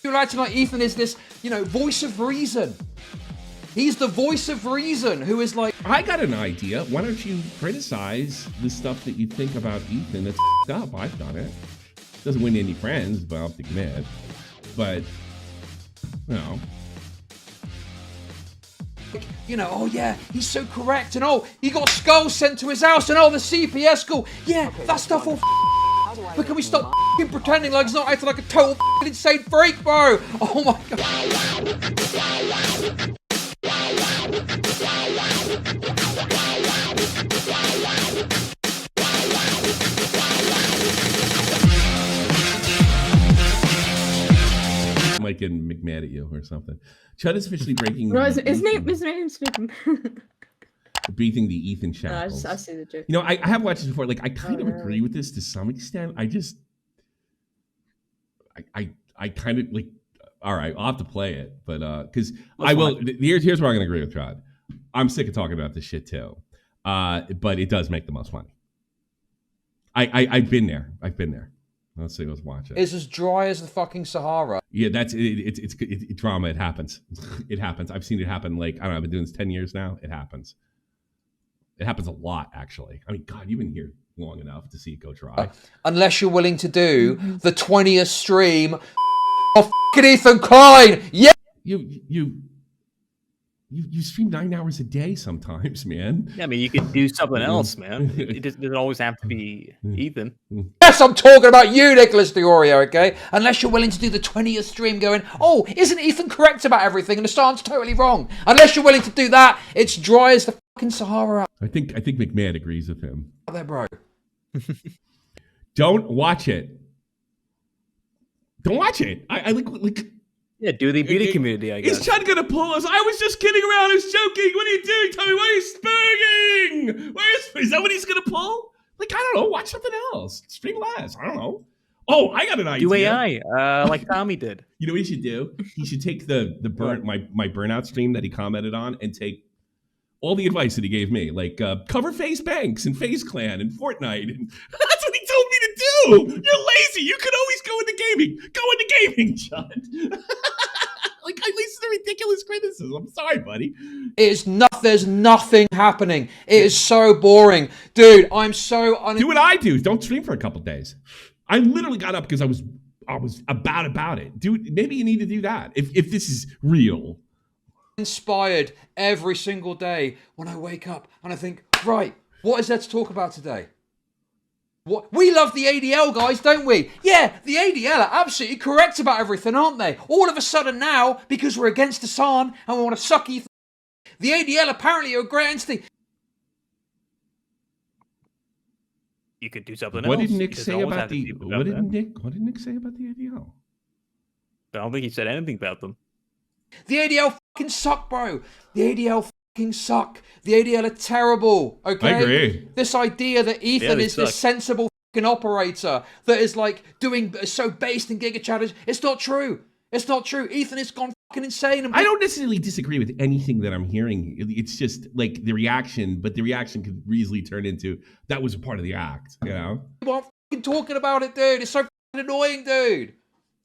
People acting like Ethan is this, voice of reason. He's the voice of reason who is like, I got an idea. Why don't you criticize the stuff that you think about Ethan that's up? I've done it. Doesn't win any friends, but I'll have to admit. But, oh yeah, he's so correct, and oh, he got skulls sent to his house, and oh, the CPS school. Yeah, that stuff all but can we stop pretending like it's not acting like a total insane freak, bro? Oh my god. I might get mad at you or something. Chud is officially breaking. No, his name's breathing the Ethan shackles. I see the joke. I have watched this before. Like, I kind of agree with this to some extent. I kind of like. All right, I'll have to play it, but because I will. Here's where I'm going to agree with Chud. I'm sick of talking about this shit too, but it does make the most money. I've been there. Let's see. Let's watch it. It's as dry as the fucking Sahara. Yeah, that's it. It's drama. It happens. It happens. I've seen it happen. Like, I don't know. I've been doing this 10 years now. It happens. It happens a lot, actually. I mean, God, you've been here long enough to see it go dry. Unless you're willing to do the 20th stream of fucking Ethan Klein. Yeah. You stream 9 hours a day sometimes, man. Yeah, I mean, you could do something else, man. It doesn't always have to be Ethan. Yes, I'm talking about you, Nicholas DeOrio, okay? Unless you're willing to do the 20th stream going, oh, isn't Ethan correct about everything and Hassan's totally wrong? Unless you're willing to do that, it's dry as the fucking Sahara. I think McMahon agrees with him. Out there, bro. Don't watch it. Don't watch it. I like. Yeah, do the beauty community, I guess. Is Chud gonna pull us? I was just kidding around. I was joking. What are you doing? Tell me, why are you spurging? Is that what he's gonna pull? Like, I don't know. Watch something else. Stream less. I don't know. Oh, I got an idea. Do AI, like Tommy did. You know what he should do? He should take my Burnout stream that he commented on and take all the advice that he gave me, like cover FaZe Banks and FaZe Clan and Fortnite. And that's what he told me to do. You're lazy. You could always go into gaming. Go into gaming, Chud. Like, I listen to ridiculous criticism. I'm sorry, buddy. There's nothing happening. It is so boring. Dude, I'm so do what I do. Don't stream for a couple days. I literally got up because I was about it. Dude, maybe you need to do that if this is real. Inspired every single day when I wake up and I think, right, what is there to talk about today? What we love the ADL guys, don't we? Yeah, the ADL are absolutely correct about everything, aren't they? All of a sudden now, because we're against Hassan and we want to suck Ethan, the ADL apparently are a great entity. You could do something What else. did Nick say about the? What did Nick say about the ADL? I don't think he said anything about them. The ADL fucking suck, bro. The ADL fucking suck. The ADL are terrible. Okay. I agree. This idea that Ethan is this sensible fucking operator that is like so based in Giga Challenge. It's not true. It's not true. Ethan has gone fucking insane. I don't necessarily disagree with anything that I'm hearing. It's just like the reaction, but the reaction could easily turn into that was a part of the act. You know. People aren't fucking talking about it, dude. It's so fucking annoying, dude.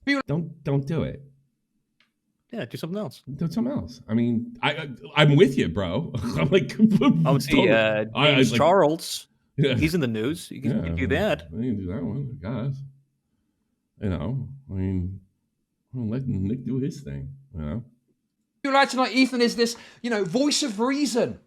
People don't do it. Yeah, do something else. Do something else. I mean, I'm with you, bro. I'm like, obviously, James Charles. Yeah. He's in the news. You can do that. You can do that one, guys. You know, I mean, let Nick do his thing. You know, people acting like Ethan is this, voice of reason.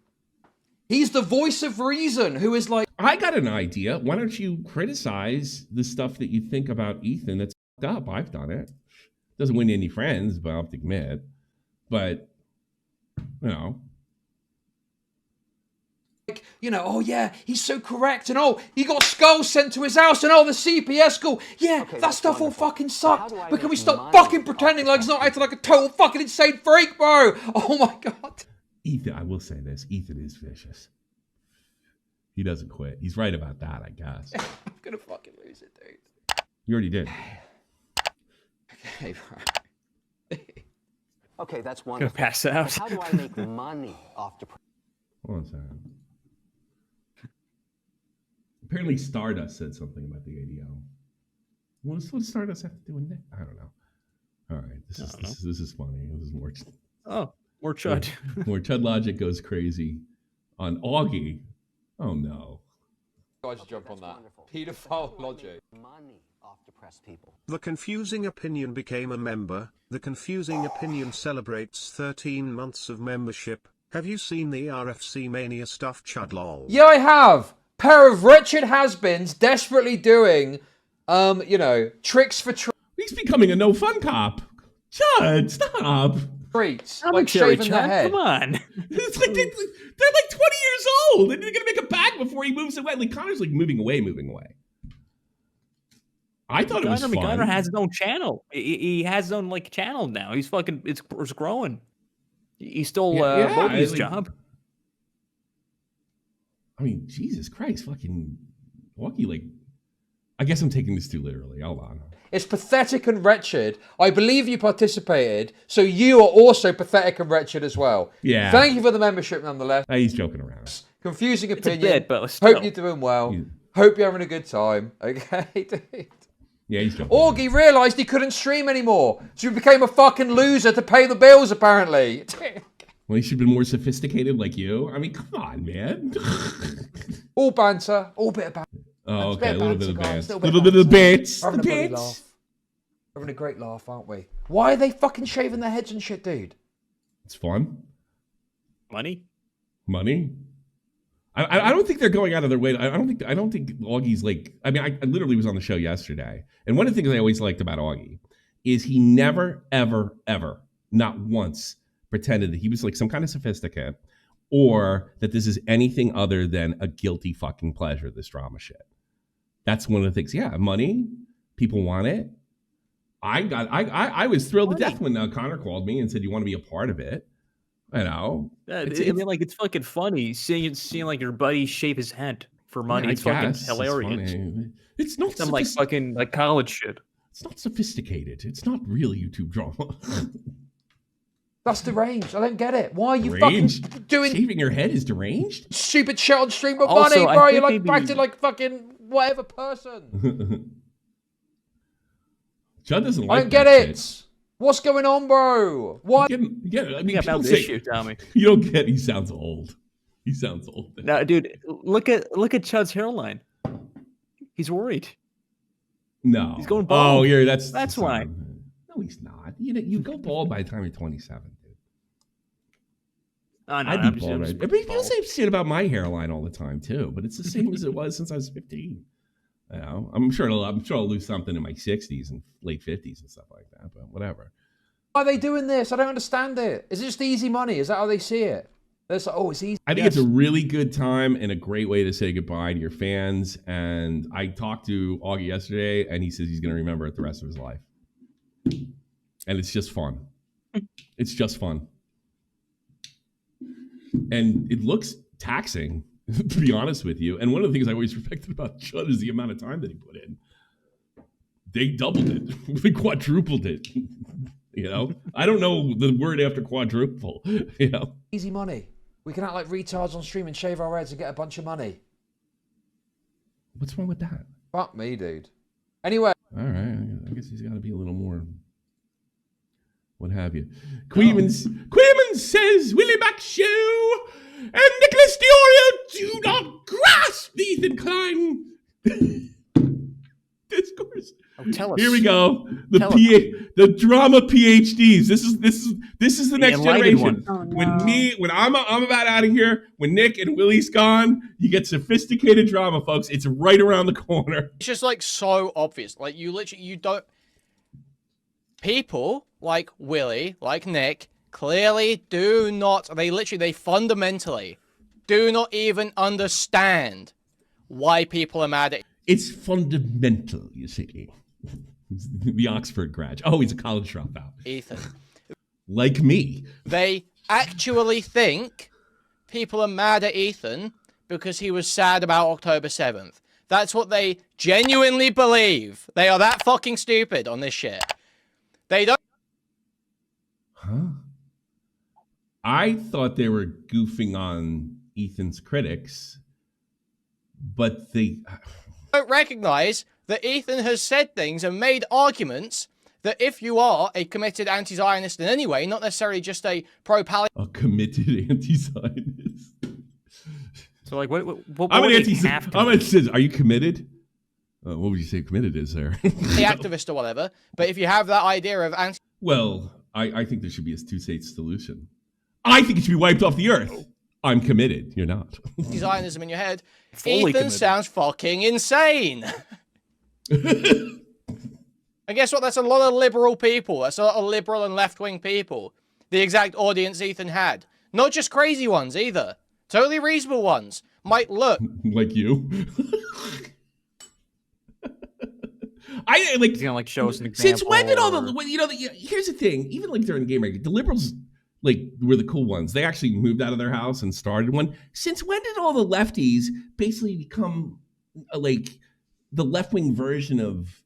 He's the voice of reason who is like, I got an idea. Why don't you criticize the stuff that you think about Ethan that's up? I've done it. Doesn't win any friends, but I'll have to admit. But, oh yeah, he's so correct, and oh, he got skulls sent to his house, and oh, the CPS school. Yeah, that stuff all fucking sucked. But can we stop fucking pretending like it's not acting like a total fucking insane freak, bro? Oh my god. Ethan, I will say this. Ethan is vicious. He doesn't quit. He's right about that, I guess. I'm gonna fucking lose it, dude. You already did. Okay, bro. Okay, that's wonderful. Gonna pass out. How do I make money off depression? Hold on a second. Apparently Stardust said something about the ADL. What does Stardust have to do with Nick? I don't know. All right. This is funny. This is more. Oh, more CHUD. More CHUD logic goes crazy on Augie. Oh no. Guys, jump on that. Pedophile logic. Money off depressed people. The confusing opinion became a member. The confusing opinion celebrates 13 months of membership. Have you seen the RFC Mania stuff, CHUD lol? Yeah, I have. Pair of wretched has-beens desperately doing, tricks for He's becoming a no fun cop. CHUD, stop. treats, I'm like Cherry shaving their Chad. head. Come on. It's like they're like 20 years old, and they're gonna make a bag before he moves away. Like Connor's like moving away. I thought it was fun. Connor has his own channel. He has his own channel now. He's fucking. It's growing. He stole Moby's job. I mean, Jesus Christ, fucking Walkie. I guess I'm taking this too literally. Hold on. It's pathetic and wretched. I believe you participated, so you are also pathetic and wretched as well. Yeah. Thank you for the membership, nonetheless. He's joking around. Confusing It's a opinion. bit, but still. Hope you're doing well. Hope you're having a good time. Okay, dude. Yeah, he's joking. Augie realised he couldn't stream anymore, so he became a fucking loser to pay the bills, apparently. Well, he should have been more sophisticated like you. I mean, come on, man. All banter, all bit of banter. Oh, okay, a little bit of bits. A Little little bit of bits. Having The a bloody bits. laugh. Having a great laugh, aren't we? Why are they fucking shaving their heads and shit, dude? It's fun. Money. I don't think they're going out of their way. I don't think Augie's I mean, I literally was on the show yesterday, and one of the things I always liked about Augie is he never, ever, ever, not once pretended that he was some kind of sophisticate or that this is anything other than a guilty fucking pleasure, this drama shit. That's one of the things. Yeah, money, people want it. I was thrilled to death when Connor called me and said, "You want to be a part of it?" I know. It's fucking funny seeing your buddy shave his head for money. Yeah, it's fucking hilarious. It's not some fucking college shit. It's not sophisticated. It's not real YouTube drama. That's deranged. I don't get it. Why are you Deranged? fucking doing Shaving your head is deranged? stupid shit on stream with Also, money, bro? I You're think acting like fucking whatever person. Judd doesn't like I don't get that it. shit. What's going on, bro? Why? I mean, About people this issue, Tommy. You don't get. He sounds old. No, dude, look at CHUD's hairline. He's worried. No, He's going bald. Oh, yeah, That's why. No, he's not. You go bald by the time you're 27, dude. Oh, no, I'd be bald. Right? People say shit about my hairline all the time too, but it's the same as it was since I was 15. You know, I'm sure I'll lose something in my 60s and late 50s and stuff like that, but whatever. Why are they doing this? I don't understand it. Is it just easy money? Is that how they see it? It's like, oh, it's easy. I think it's a really good time and a great way to say goodbye to your fans. And I talked to Augie yesterday, and he says he's going to remember it the rest of his life. And it's just fun. It's just fun. And it looks taxing, to be honest with you. And one of the things I always respected about CHUD is the amount of time that he put in. They doubled it. They quadrupled it. You know? I don't know the word after quadruple. You know? Easy money. We can act like retards on stream and shave our heads and get a bunch of money. What's wrong with that? Fuck me, dude. Anyway. All right. I guess he's got to be a little more... What have you? Queeman says, Willie Backshoe and Nicholas Diorio do not grasp the Ethan Klein discourse. Oh, tell us. Here we go. The drama PhDs. This is the next generation. One. Oh, no. When I'm about out of here, when Nick and Willie's gone, you get sophisticated drama, folks. It's right around the corner. It's just like so obvious. Like you don't. People like Willie, like Nick, clearly do not. They fundamentally do not even understand why people are mad at. It's fundamental, you see. The Oxford grad. Oh, he's a college dropout. Ethan. Like me. They actually think people are mad at Ethan because he was sad about October 7th. That's what they genuinely believe. They are that fucking stupid on this shit. They don't. Huh? I thought they were goofing on Ethan's critics, but they Don't recognize that Ethan has said things and made arguments that if you are a committed anti-Zionist in any way, not necessarily just a pro-Palestine, A committed anti-Zionist. So like, what I'm an would anti. they have to I'm be? an says, are you committed? What would you say committed is there? activist or whatever, but if you have that idea of Well, I think there should be a two-state solution. I think it should be wiped off the earth. I'm committed. You're not. anti-Zionism in your head, Fully Ethan committed. sounds fucking insane. And guess what? That's a lot of liberal people. That's a lot of liberal and left-wing people. The exact audience Ethan had. Not just crazy ones either. Totally reasonable ones. Might look. Like you. I like. He's gonna like show us an example. Since when did all or- the here's the thing, even like during the game the liberals like were the cool ones. They actually moved out of their house and started one. Since when did all the lefties basically become like the left-wing version of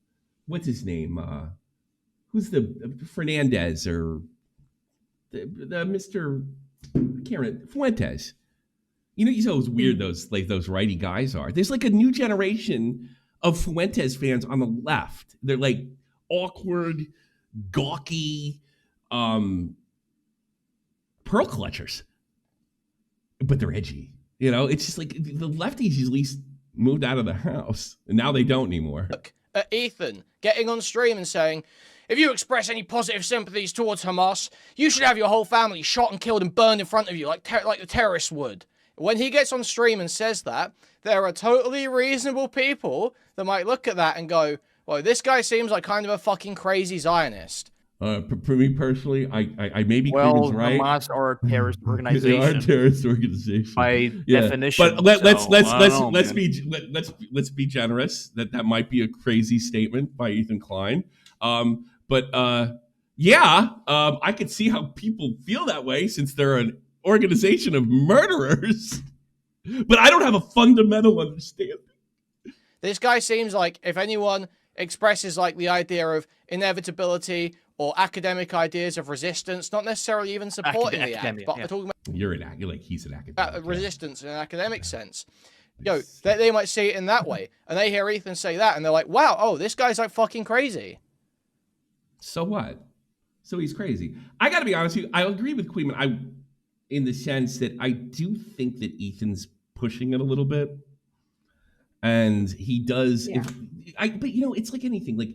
what's his name? Who's the Fernandez or the Mr. I can't remember, Fuentes. You know, you know how weird those righty guys are. There's like a new generation of Fuentes fans on the left. They're like awkward, gawky, pearl clutchers, but they're edgy. You know, it's just like the lefties at least moved out of the house, and now they don't anymore. Look at Ethan getting on stream and saying, if you express any positive sympathies towards Hamas, you should have your whole family shot and killed and burned in front of you like the terrorists would. When he gets on stream and says that, there are totally reasonable people that might look at that and go, well, this guy seems like kind of a fucking crazy Zionist. For me personally, I may be Well, right. Hamas are a terrorist They organization. are a terrorist organization By definition. But let's so, let's be generous. That might be a crazy statement by Ethan Klein. I could see how people feel that way since they're an organization of murderers. But I don't have a fundamental understanding. This guy seems like if anyone expresses like the idea of inevitability or academic ideas of resistance, not necessarily even supporting the act, Academia, but yeah. talking You're like he's an academic. about resistance in an academic sense. Yo, they might see it in that way. And they hear Ethan say that and they're like, wow, oh, this guy's like fucking crazy. So what? So he's crazy. I got to be honest with you. I agree with Queenman. In the sense that I do think that Ethan's pushing it a little bit, and he does. Yeah. But you know, it's like anything. Like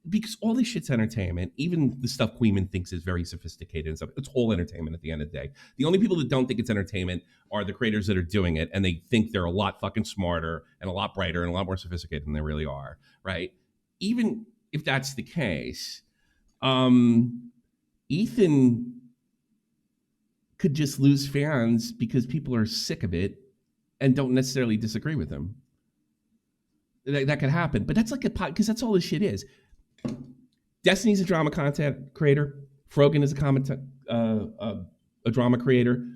because all this shit's entertainment. Even the stuff Queenman thinks is very sophisticated and stuff. It's all entertainment at the end of the day. The only people that don't think it's entertainment are the creators that are doing it, and they think they're a lot fucking smarter and a lot brighter and a lot more sophisticated than they really are. Right? Even if that's the case, Ethan could just lose fans because people are sick of it and don't necessarily disagree with him. That could happen, but that's like because that's all this shit is. Destiny's a drama content creator. Frogan is a drama creator.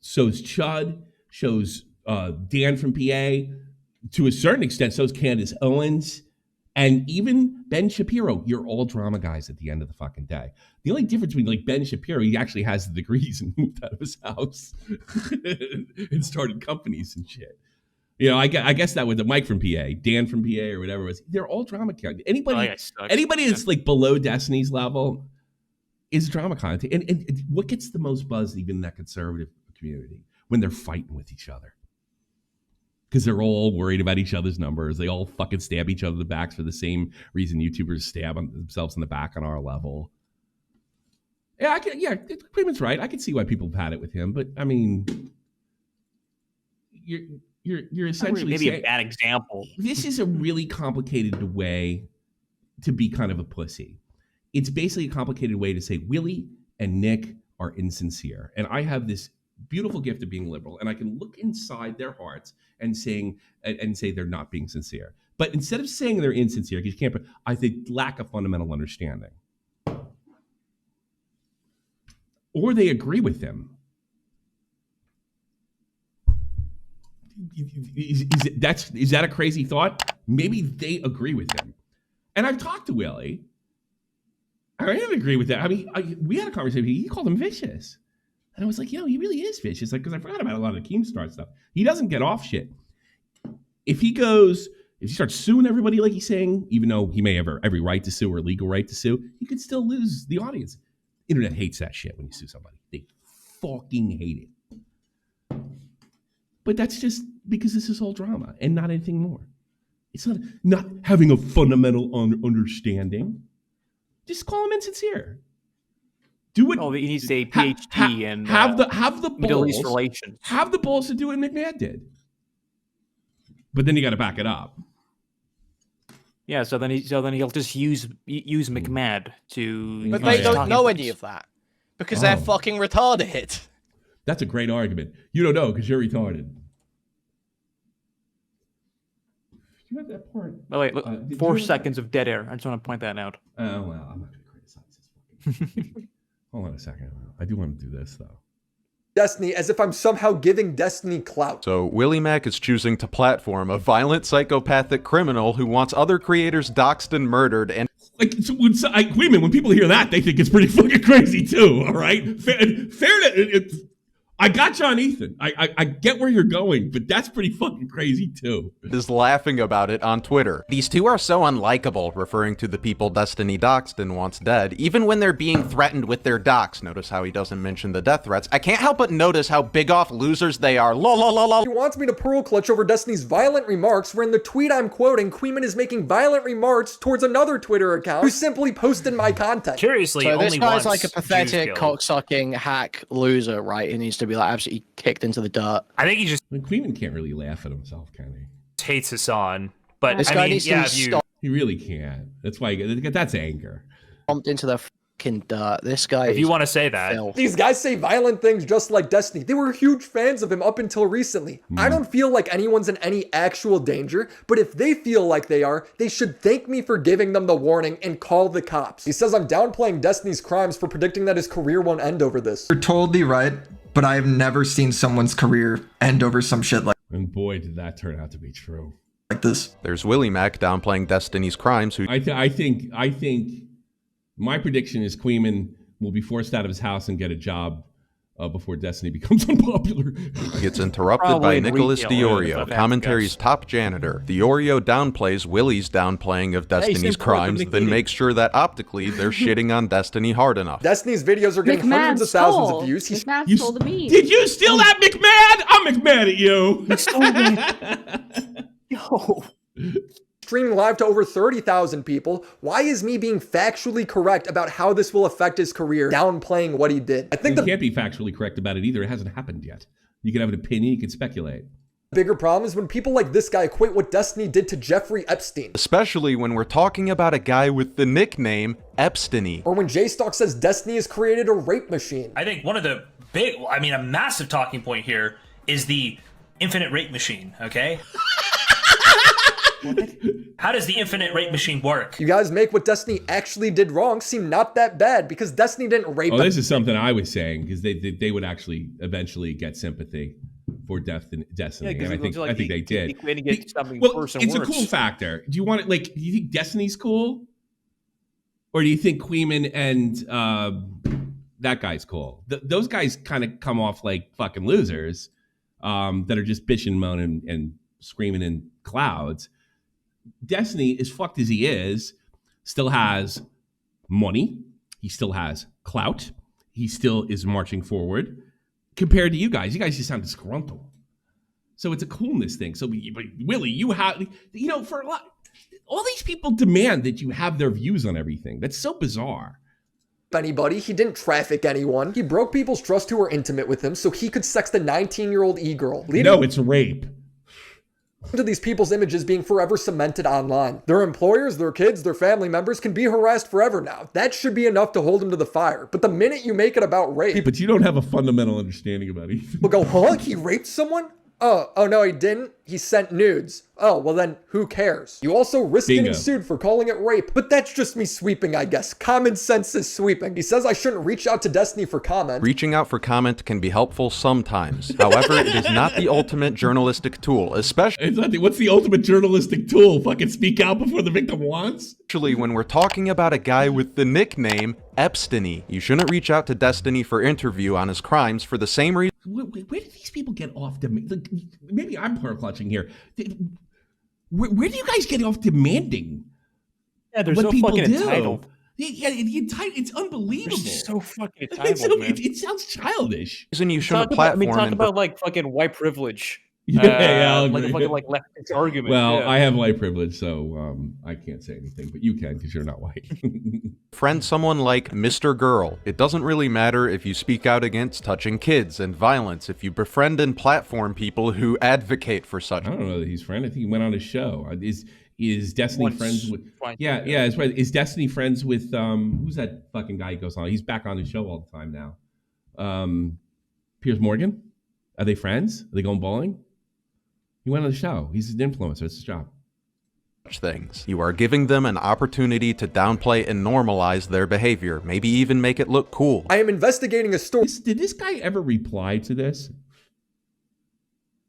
So's Chud. So's Dan from PA. To a certain extent, so's Candace Owens. And even Ben Shapiro. You're all drama guys at the end of the fucking day. The only difference between like Ben Shapiro, he actually has the degrees and moved out of his house and started companies and shit. You know, I guess that was the Mike from PA, Dan from PA, or whatever it was. They're all drama characters. Anybody that's like below Destiny's level is drama content. And what gets the most buzz even in that conservative community? When they're fighting with each other. Because they're all worried about each other's numbers. They all fucking stab each other in the backs for the same reason YouTubers stab themselves in the back on our level. Yeah, Queenman's right. I can see why people have had it with him, but I mean, you're essentially maybe saying, a bad example. This is a really complicated way to be kind of a pussy. It's basically a complicated way to say Willie and Nick are insincere, and I have this beautiful gift of being liberal, and I can look inside their hearts and say they're not being sincere. But instead of saying they're insincere, because you can't, I think lack a fundamental understanding, or they agree with them. Is that a crazy thought? Maybe they agree with him. And I've talked to Willie. I didn't agree with that. I mean, we had a conversation. He called him vicious. And I was like, he really is vicious. Like, because I forgot about a lot of the Keemstar stuff. He doesn't get off shit. If he goes, If you start suing everybody like he's saying, even though he may have every right to sue or legal right to sue, he could still lose the audience. Internet hates that shit when you sue somebody. They fucking hate it. But that's just because this is all drama and not anything more. It's not having a fundamental understanding. Just call him insincere. Do it. Oh, he needs a PhD in have the Middle East balls, relations. Have the balls to do what McMahon did. But then you got to back it up. Yeah, so then he'll just use McMahon to. But they don't know any of that because they're fucking retarded. That's a great argument. You don't know because you're retarded. You have that part. Oh, wait, look, 4 seconds of dead air. I just want to point that out. Oh, well, I'm not going to criticize this. Hold on a second. I do want to do this, though. Destiny as if I'm somehow giving Destiny clout. So Willie Mack is choosing to platform a violent psychopathic criminal who wants other creators doxxed and murdered and Like, so when people hear that, they think it's pretty fucking crazy too, all right? Fair to, I got you on Ethan. I get where you're going, but that's pretty fucking crazy too. is laughing about it on Twitter. These two are so unlikable, referring to the people Destiny doxed and wants dead, even when they're being threatened with their dox. Notice how he doesn't mention the death threats. I can't help but notice how big off losers they are. Lol, lol, lol, lol. He wants me to pearl clutch over Destiny's violent remarks, where in the tweet I'm quoting, Queeman is making violent remarks towards another Twitter account who simply posted my content. Curiously, So only this guy's once like a pathetic, Jews killed. cocksucking hack loser, right? He needs to be like absolutely kicked into the dirt. I think he just I mean, Queeman can't really laugh at himself, can he? hates Hassan. But This I guy mean, needs yeah, to if you stop He really can't. That's why that's anger. pumped into the fucking dirt. This guy. if you is want to say that, filth. These guys say violent things just like Destiny. They were huge fans of him up until recently. I don't feel like anyone's in any actual danger, but if they feel like they are, they should thank me for giving them the warning and call the cops. He says I'm downplaying Destiny's crimes for predicting that his career won't end over this. You're totally right, but I've never seen someone's career end over some shit And boy, did that turn out to be true. like this. There's Willie Mack downplaying Destiny's crimes, who I think my prediction is Queeman will be forced out of his house and get a job before Destiny becomes unpopular. gets interrupted Probably by in Nicholas retail, if I Diorio, had to commentary's guess. top janitor. Diorio downplays Willie's downplaying of Destiny's same quote from crimes, Nick then Meany. makes sure that optically they're shitting on Destiny hard enough. Destiny's videos are getting hundreds of thousands of views. He's McMahon stole the meme. Did you steal that, McMahon? I'm McMahon at you. Yo. streaming live to over 30,000 people. Why is me being factually correct about how this will affect his career downplaying what he did? I think You the can't be factually correct about it either. It hasn't happened yet. You can have an opinion. You can speculate. bigger problem is when people like this guy equate what Destiny did to Jeffrey Epstein. Especially when we're talking about a guy with the nickname Epsteiny. Or when J-Stock says Destiny has created a rape machine. I think one of the a massive talking point here is the infinite rape machine, okay? How does the infinite rape machine work? You guys make what Destiny actually did wrong seem not that bad because Destiny didn't rape. Oh, this is something I was saying because they would actually eventually get sympathy for Destiny, and I think they did. Well, it's a cool factor. Do you want it like? Do you think Destiny's cool, or do you think Queeman and that guy's cool? Those guys kind of come off like fucking losers that are just bitching, moaning, and screaming in clouds. Destiny, as fucked as he is, still has money. He still has clout. He still is marching forward. Compared to you guys just sound disgruntled. So it's a coolness thing. So, Willie, you have, for a lot, all these people demand that you have their views on everything. That's so bizarre. Anybody. He didn't traffic anyone. He broke people's trust who were intimate with him so he could sex the 19-year-old e-girl. No, it's rape. To these people's images being forever cemented online. Their employers, their kids, their family members can be harassed forever now. That should be enough to hold them to the fire. But the minute you make it about rape, But you don't have a fundamental understanding about it. people go, huh? He raped someone? Oh no, he didn't. He sent nudes. Oh, well then, who cares? You also risk Bingo. getting sued for calling it rape. But that's just me sweeping, I guess. Common sense is sweeping. He says I shouldn't reach out to Destiny for comment. Reaching out for comment can be helpful sometimes. However, it is not the ultimate journalistic tool, especially What's the ultimate journalistic tool? Fucking speak out before the victim wants? when we're talking about a guy with the nickname Epsteiny. You shouldn't reach out to Destiny for interview on his crimes for the same reason. Where do these people get off? Maybe I'm pearl clutching here. Where do you guys get off demanding? Yeah, they're what so people fucking do? entitled. Yeah, it's unbelievable. They're so fucking entitled, man. It sounds childish. Reason you shouldn't Talk platform. about like fucking white privilege. Yeah, I'll like a agree. fucking like leftist argument. Well, yeah. I have white privilege, so I can't say anything, but you can because you're not white. Friend someone like Mr. Girl. It doesn't really matter if you speak out against touching kids and violence, if you befriend and platform people who advocate for such. I don't know that he's friend. I think he went on his show. Is Destiny Once, friends with? twice, Yeah, it's right. Is Destiny friends with who's that fucking guy? He goes on. He's back on his show all the time now. Piers Morgan. Are they friends? Are they going bowling? He went on the show. He's an influencer. It's his job. Things. You are giving them an opportunity to downplay and normalize their behavior, maybe even make it look cool. I am investigating a story. Did this guy ever reply to this?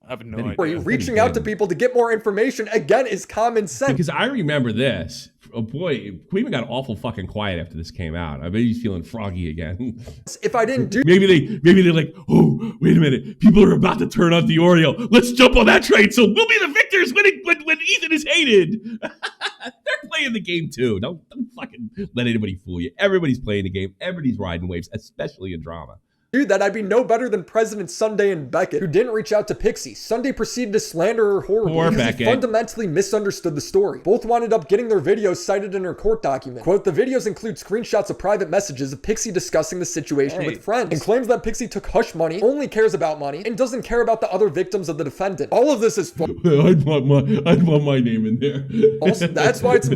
I have no Then idea. Reaching out to people to get more information, again, is common sense. Because I remember this. Oh boy, Queen got awful fucking quiet after this came out. I bet he's feeling froggy again. If I didn't do maybe they're like, oh, wait a minute, people are about to turn on the Oreo. Let's jump on that train so we'll be the victors when Ethan is hated. They're playing the game too. Don't fucking let anybody fool you. Everybody's playing the game. Everybody's riding waves, especially in drama. that, I'd be no better than President Sunday and Beckett, who didn't reach out to Pixie. Sunday proceeded to slander her horribly Poor because Beckett. he fundamentally misunderstood the story. Both wound up getting their videos cited in her court document. Quote, the videos include screenshots of private messages of Pixie discussing the situation with friends, and claims that Pixie took hush money, only cares about money, and doesn't care about the other victims of the defendant. All of this is I'd want my name in there. Also, that's why it's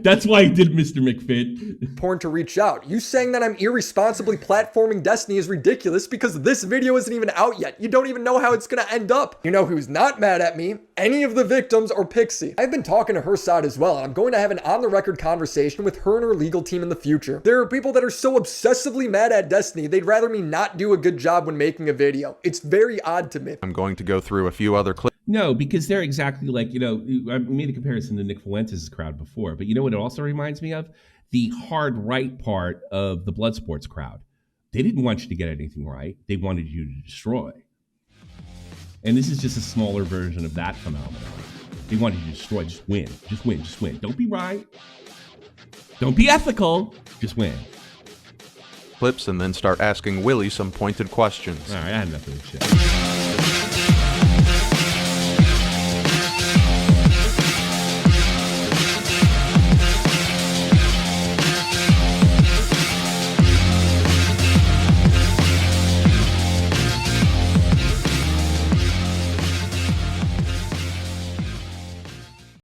that's why I did Mr. McFit. important to reach out. You saying that I'm irresponsibly platforming Destiny is ridiculous because this video isn't even out yet. You don't even know how it's gonna end up. You know who's not mad at me? Any of the victims or Pixie. I've been talking to her side as well, and I'm going to have an on-the-record conversation with her and her legal team in the future. There are people that are so obsessively mad at Destiny, they'd rather me not do a good job when making a video. It's very odd to me. I'm going to go through a few other clips. No, because they're exactly like, I made a comparison to Nick Fuentes' crowd before, but you know what it also reminds me of? The hard right part of the Bloodsports crowd. They didn't want you to get anything right. They wanted you to destroy. And this is just a smaller version of that phenomenon. They wanted you to destroy. Just win. Just win. Just win. Don't be right. Don't be ethical. Just win. Clips and then start asking Willie some pointed questions. All right, I had enough of this shit.